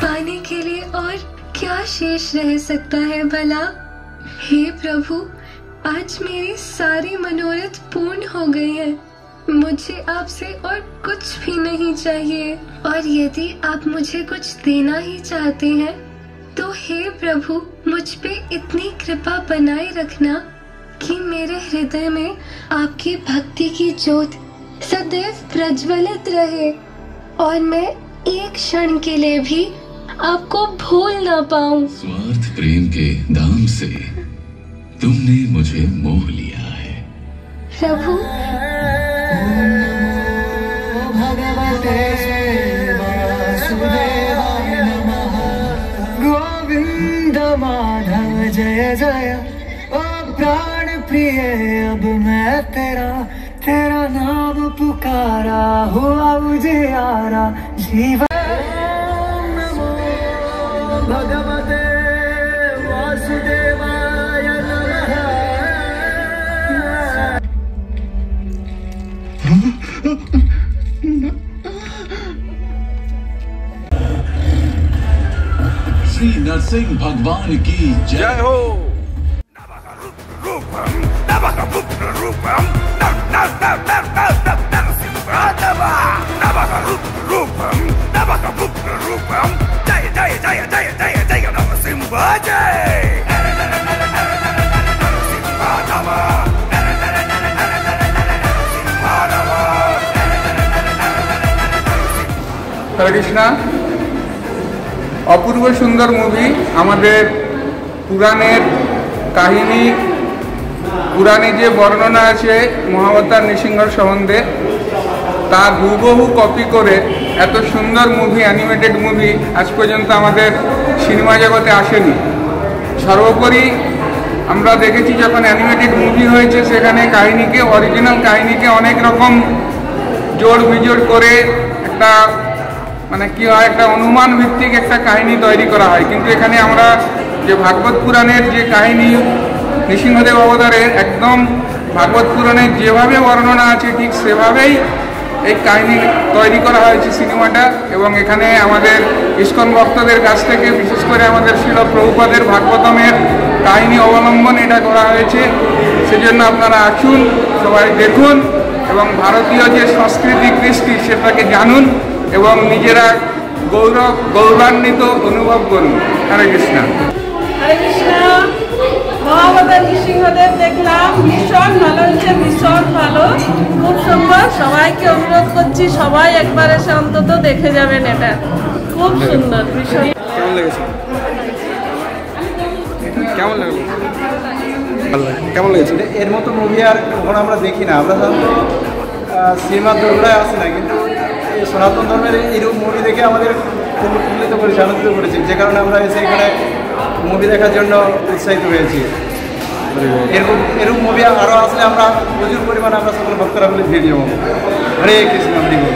पाने के लिए और क्या शेष रह सकता है भला। हे प्रभु, आज मेरी सारी मनोरथ पूर्ण हो गई है। मुझे आपसे और कुछ भी नहीं चाहिए, और यदि आप मुझे कुछ देना ही चाहते हैं तो हे प्रभु, मुझ पे इतनी कृपा बनाए रखना कि मेरे हृदय में आपकी भक्ति की ज्योत सदैव प्रज्वलित रहे और मैं एक क्षण के लिए भी आपको भूल ना पाऊं। स्वार्थ प्रेम के दाम से तुमने मुझे मोह लिया है प्रभु। भगवते वासुदेवाय नमः। गोविंद माधव जय जय। ओ प्राण प्रिय, अब मैं तेरा नाम पुकारा, हुआ उजियारा जीवन। भगवते वासुदेवाय नमः। श्री नरसिंह भगवान की जय हो। हरे कृष्णा। অপূর্ব সুন্দর মুভি। আমাদের পুরাণের কাহিনী, পুরাণে যে বর্ণনা আছে মহাবতার নৃসিংহর সম্বন্ধে, তার হুবহু কপি করে এত সুন্দর মুভি, অ্যানিমেটেড মুভি আজ পর্যন্ত আমাদের সিনেমা জগতে আসেনি। সর্বোপরি আমরা দেখেছি যখন অ্যানিমেটেড মুভি হয়েছে সেখানে কাহিনীকে, অরিজিনাল কাহিনীকে অনেক রকম জোড় বিজোড় করে একটা মানে কি হয়, একটা অনুমান ভিত্তিক একটা কাহিনী তৈরি করা হয়। কিন্তু এখানে আমরা যে ভাগবত পুরাণের যে কাহিনী নৃসিংহদেব অবতারের, একদম ভাগবত পুরাণের যেভাবে বর্ণনা আছে ঠিক সেভাবেই এই কাহিনী তৈরি করা হয়েছে সিনেমাটা। এবং এখানে আমাদের ইস্কন ভক্তদের কাছ থেকে, বিশেষ করে আমাদের শিল প্রভুপাদের ভাগবতমের কাহিনী অবলম্বন এটা করা হয়েছে। সেজন্য আপনারা আসুন, সবাই দেখুন এবং ভারতীয় যে সংস্কৃতি কৃষ্টি সেটাকে জানুন এবং নিজেরা গৌরবান্বিত অনুভব করুন। হরে কৃষ্ণ। হরে কৃষ্ণ। মহাবতার নৃসিংহদেব দেখলাম, ভীষণ ভালো হয়েছে, ভীষণ ভালো, খুব সুন্দর। সবাইকে অনুরোধ করছি সবাই একবার এসে অন্তত দেখে যাবেন, এটা খুব সুন্দর, ভীষণ। কেমন লেগেছে? কেমন লাগলো? কেমন লেগেছে? এর মতো মুভি আর কখনো আমরা দেখি না। আমরা সাধারণত সিনেমার দরকার আসি না, কিন্তু এই সনাতন ধর্মের এরকম মুভি দেখে আমাদের খুব উৎফুল্লিত করেছে, আনন্দিত করেছে, যে কারণে আমরা এসে এখানে মুভি দেখার জন্য উৎসাহিত হয়েছি। এরকম মুভি আরও আসলে আমরা প্রচুর পরিমাণে আমরা সকল ভক্তরা মিলে ভিড় যাবো। হরে কৃষ্ণ। হরি বল।